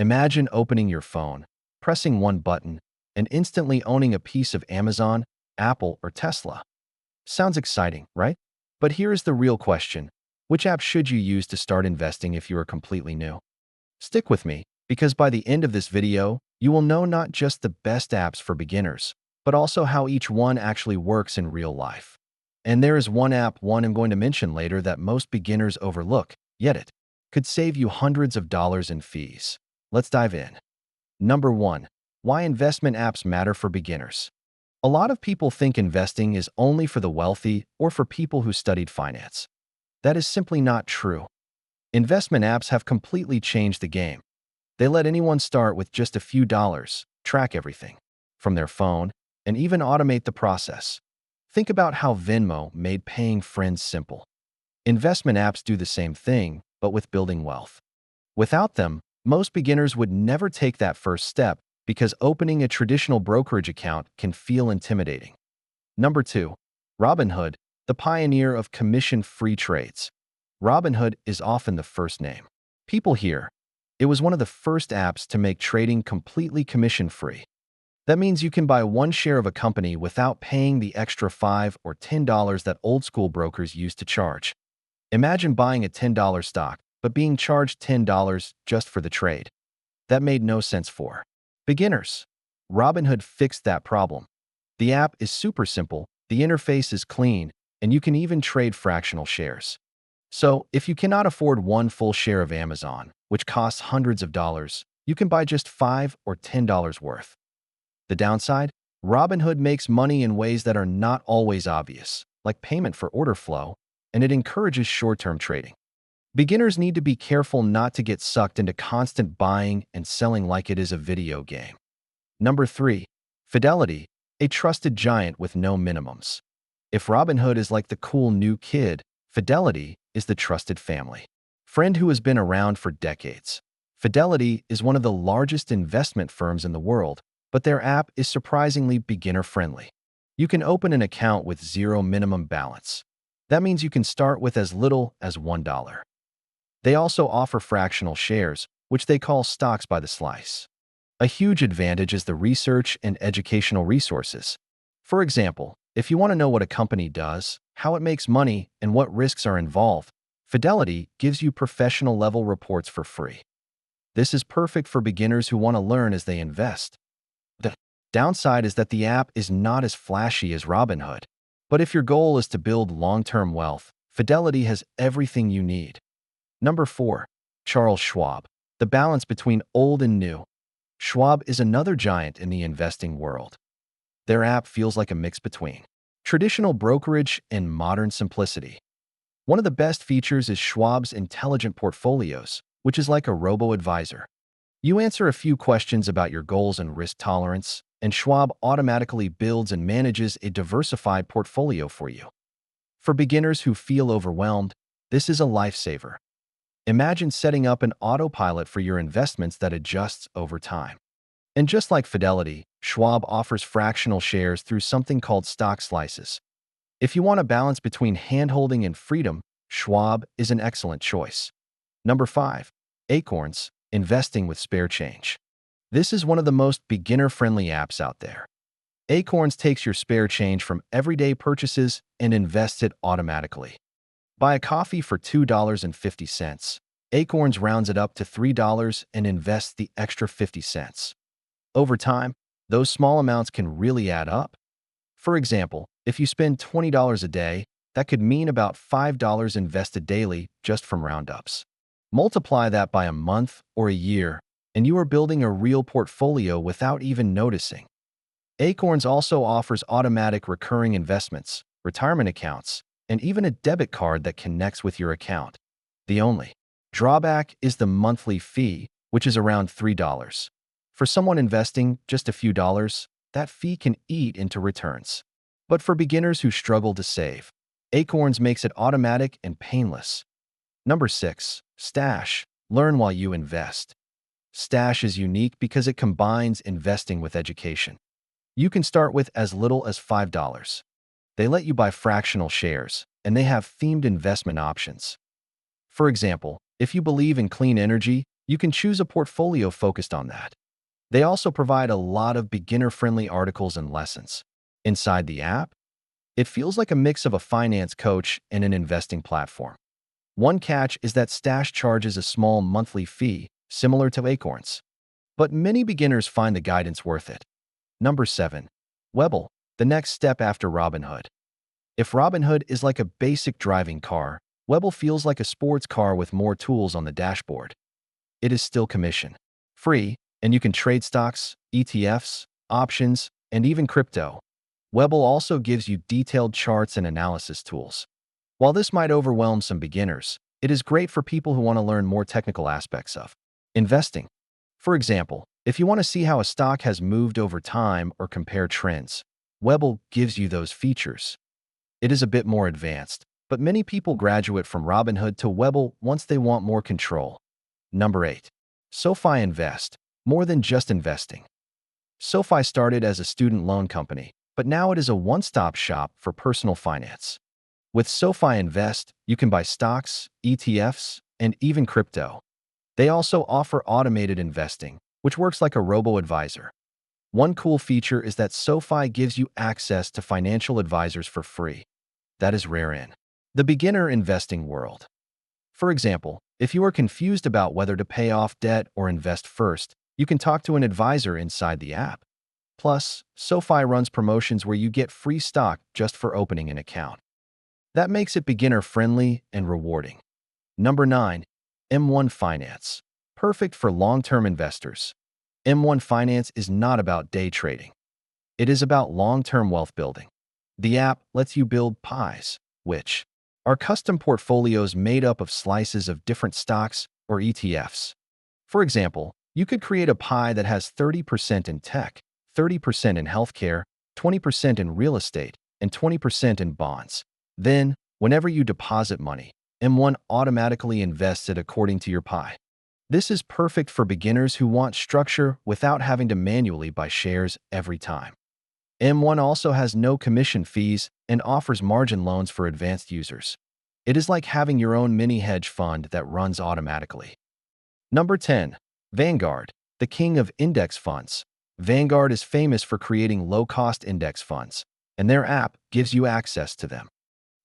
Imagine opening your phone, pressing one button, and instantly owning a piece of Amazon, Apple, or Tesla. Sounds exciting, right? But here is the real question. Which app should you use to start investing if you are completely new? Stick with me, because by the end of this video, you will know not just the best apps for beginners, but also how each one actually works in real life. And there is one app I'm going to mention later that most beginners overlook, yet it could save you hundreds of dollars in fees. Let's dive in. Number 1. Why investment apps matter for beginners. A lot of people think investing is only for the wealthy or for people who studied finance. That is simply not true. Investment apps have completely changed the game. They let anyone start with just a few dollars, track everything from their phone, and even automate the process. Think about how Venmo made paying friends simple. Investment apps do the same thing, but with building wealth. Without them, most beginners would never take that first step because opening a traditional brokerage account can feel intimidating. Number 2. Robinhood, the pioneer of commission-free trades. Robinhood is often the first name people hear. It was one of the first apps to make trading completely commission-free. That means you can buy one share of a company without paying the extra $5 or $10 that old-school brokers used to charge. Imagine buying a $10 stock, but being charged $10 just for the trade. That made no sense for beginners. Robinhood fixed that problem. The app is super simple, the interface is clean, and you can even trade fractional shares. So, if you cannot afford one full share of Amazon, which costs hundreds of dollars, you can buy just $5 or $10 worth. The downside? Robinhood makes money in ways that are not always obvious, like payment for order flow, and it encourages short-term trading. Beginners need to be careful not to get sucked into constant buying and selling like it is a video game. Number 3. Fidelity, a trusted giant with no minimums. If Robinhood is like the cool new kid, Fidelity is the trusted family friend who has been around for decades. Fidelity is one of the largest investment firms in the world, but their app is surprisingly beginner-friendly. You can open an account with zero minimum balance. That means you can start with as little as $1. They also offer fractional shares, which they call stocks by the slice. A huge advantage is the research and educational resources. For example, if you want to know what a company does, how it makes money, and what risks are involved, Fidelity gives you professional-level reports for free. This is perfect for beginners who want to learn as they invest. The downside is that the app is not as flashy as Robinhood. But if your goal is to build long-term wealth, Fidelity has everything you need. Number 4. Charles Schwab, the balance between old and new. Schwab is another giant in the investing world. Their app feels like a mix between traditional brokerage and modern simplicity. One of the best features is Schwab's intelligent portfolios, which is like a robo-advisor. You answer a few questions about your goals and risk tolerance, and Schwab automatically builds and manages a diversified portfolio for you. For beginners who feel overwhelmed, this is a lifesaver. Imagine setting up an autopilot for your investments that adjusts over time. And just like Fidelity, Schwab offers fractional shares through something called stock slices. If you want a balance between handholding and freedom, Schwab is an excellent choice. Number 5. Acorns, investing with spare change. This is one of the most beginner-friendly apps out there. Acorns takes your spare change from everyday purchases and invests it automatically. Buy a coffee for $2.50. Acorns rounds it up to $3 and invests the extra 50 cents. Over time, those small amounts can really add up. For example, if you spend $20 a day, that could mean about $5 invested daily just from roundups. Multiply that by a month or a year, and you are building a real portfolio without even noticing. Acorns also offers automatic recurring investments, retirement accounts, and even a debit card that connects with your account. The only drawback is the monthly fee, which is around $3. For someone investing just a few dollars, that fee can eat into returns. But for beginners who struggle to save, Acorns makes it automatic and painless. Number 6. Stash. Learn while you invest. Stash is unique because it combines investing with education. You can start with as little as $5. They let you buy fractional shares, and they have themed investment options. For example, if you believe in clean energy, You can choose a portfolio focused on that. They also provide a lot of beginner-friendly articles and lessons. Inside the app, it feels like a mix of a finance coach and an investing platform. One catch is that Stash charges a small monthly fee, similar to Acorns. But many beginners find the guidance worth it. Number 7. Webull, the next step after Robinhood. If Robinhood is like a basic driving car, Webull feels like a sports car with more tools on the dashboard. It is still commission-free, and you can trade stocks, ETFs, options, and even crypto. Webull also gives you detailed charts and analysis tools. While this might overwhelm some beginners, it is great for people who want to learn more technical aspects of investing. For example, if you want to see how a stock has moved over time or compare trends, Webull gives you those features. It is a bit more advanced, but many people graduate from Robinhood to Webull once they want more control. Number 8. SoFi Invest, more than just investing. SoFi started as a student loan company, but now it is a one-stop shop for personal finance. With SoFi Invest, you can buy stocks, ETFs, and even crypto. They also offer automated investing, which works like a robo-advisor. One cool feature is that SoFi gives you access to financial advisors for free. That is rare in the beginner investing world. For example, if you are confused about whether to pay off debt or invest first, you can talk to an advisor inside the app. Plus, SoFi runs promotions where you get free stock just for opening an account. That makes it beginner-friendly and rewarding. Number 9. M1 Finance, perfect for long-term investors. M1 Finance is not about day trading. It is about long-term wealth building. The app lets you build pies, which are custom portfolios made up of slices of different stocks or ETFs. For example, you could create a pie that has 30% in tech, 30% in healthcare, 20% in real estate, and 20% in bonds. Then, whenever you deposit money, M1 automatically invests it according to your pie. This is perfect for beginners who want structure without having to manually buy shares every time. M1 also has no commission fees and offers margin loans for advanced users. It is like having your own mini hedge fund that runs automatically. Number 10. Vanguard, the king of index funds. Vanguard is famous for creating low-cost index funds, and their app gives you access to them.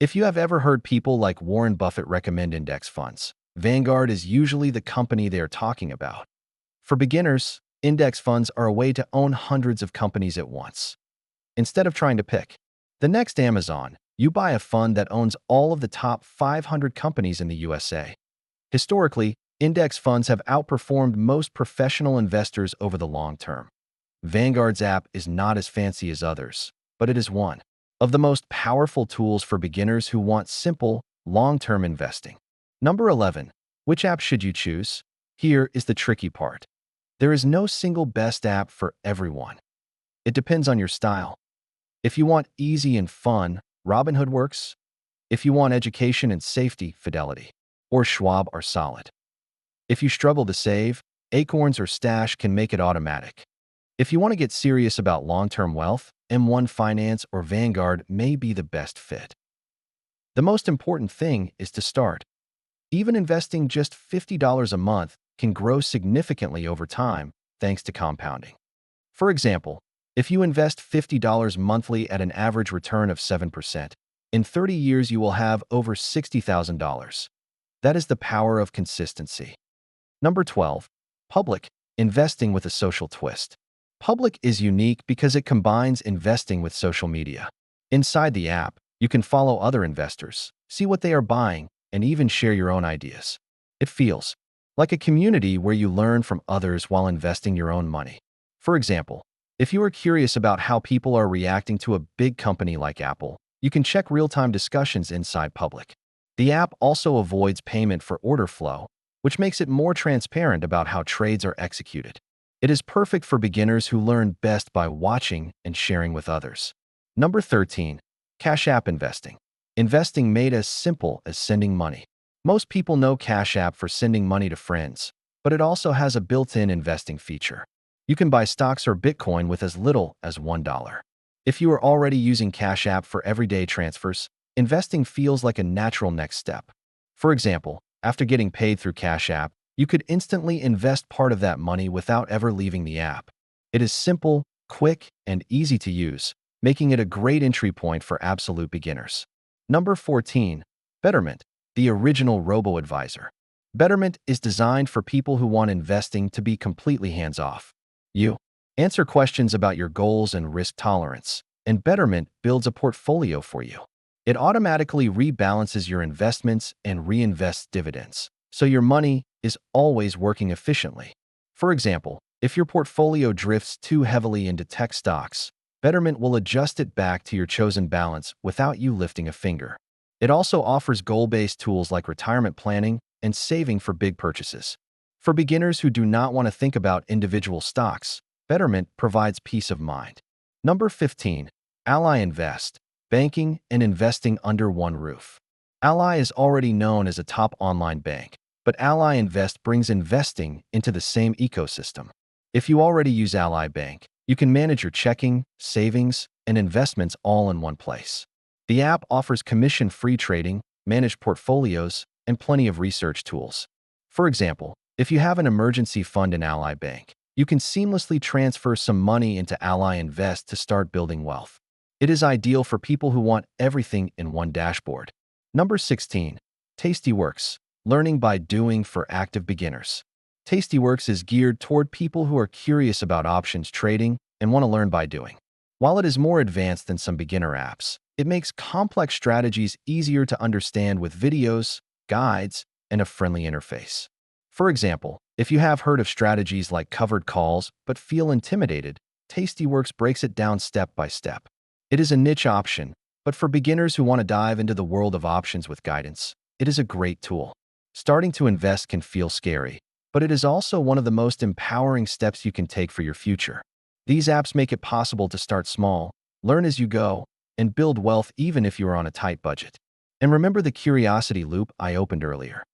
If you have ever heard people like Warren Buffett recommend index funds, Vanguard is usually the company they are talking about. For beginners, index funds are a way to own hundreds of companies at once. Instead of trying to pick the next Amazon, you buy a fund that owns all of the top 500 companies in the USA. Historically, index funds have outperformed most professional investors over the long term. Vanguard's app is not as fancy as others, but it is one of the most powerful tools for beginners who want simple, long-term investing. Number 11. Which app should you choose? Here is the tricky part. There is no single best app for everyone. It depends on your style. If you want easy and fun, Robinhood works. If you want education and safety, Fidelity or Schwab are solid. If you struggle to save, Acorns or Stash can make it automatic. If you want to get serious about long-term wealth, M1 Finance or Vanguard may be the best fit. The most important thing is to start. Even investing just $50 a month can grow significantly over time thanks to compounding. For example, if you invest $50 monthly at an average return of 7%, in 30 years you will have over $60,000. That is the power of consistency. Number 12. Public, investing with a social twist. Public is unique because it combines investing with social media. Inside the app, you can follow other investors, see what they are buying, and even share your own ideas. It feels like a community where you learn from others while investing your own money. For example, if you are curious about how people are reacting to a big company like Apple, you can check real-time discussions inside Public. The app also avoids payment for order flow, which makes it more transparent about how trades are executed. It is perfect for beginners who learn best by watching and sharing with others. Number 13. Cash App investing. Investing made as simple as sending money. Most people know Cash App for sending money to friends, but it also has a built-in investing feature. You can buy stocks or Bitcoin with as little as $1. If you are already using Cash App for everyday transfers, investing feels like a natural next step. For example, after getting paid through Cash App, You could instantly invest part of that money without ever leaving the app. It is simple, quick, and easy to use, making it a great entry point for absolute beginners. Number 14. Betterment, the original robo-advisor. Betterment is designed for people who want investing to be completely hands-off. You answer questions about your goals and risk tolerance, and Betterment builds a portfolio for you. It automatically rebalances your investments and reinvests dividends, so your money is always working efficiently. For example, if your portfolio drifts too heavily into tech stocks, Betterment will adjust it back to your chosen balance without you lifting a finger. It also offers goal-based tools like retirement planning and saving for big purchases. For beginners who do not want to think about individual stocks, Betterment provides peace of mind. Number 15. Ally Invest, banking and investing under one roof. Ally is already known as a top online bank, but Ally Invest brings investing into the same ecosystem. If you already use Ally Bank, you can manage your checking, savings, and investments all in one place. The app offers commission-free trading, managed portfolios, and plenty of research tools. For example, if you have an emergency fund in Ally Bank, you can seamlessly transfer some money into Ally Invest to start building wealth. It is ideal for people who want everything in one dashboard. Number 16. Tastyworks, learning by doing for active beginners. Tastyworks is geared toward people who are curious about options trading and want to learn by doing. While it is more advanced than some beginner apps, it makes complex strategies easier to understand with videos, guides, and a friendly interface. For example, if you have heard of strategies like covered calls but feel intimidated, Tastyworks breaks it down step by step. It is a niche option, but for beginners who want to dive into the world of options with guidance, it is a great tool. Starting to invest can feel scary, but it is also one of the most empowering steps you can take for your future. These apps make it possible to start small, learn as you go, and build wealth even if you are on a tight budget. And remember the curiosity loop I opened earlier.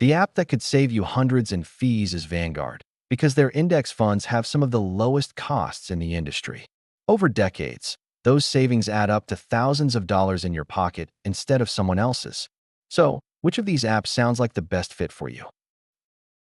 The app that could save you hundreds in fees is Vanguard, because their index funds have some of the lowest costs in the industry. Over decades, those savings add up to thousands of dollars in your pocket instead of someone else's. So, which of these apps sounds like the best fit for you?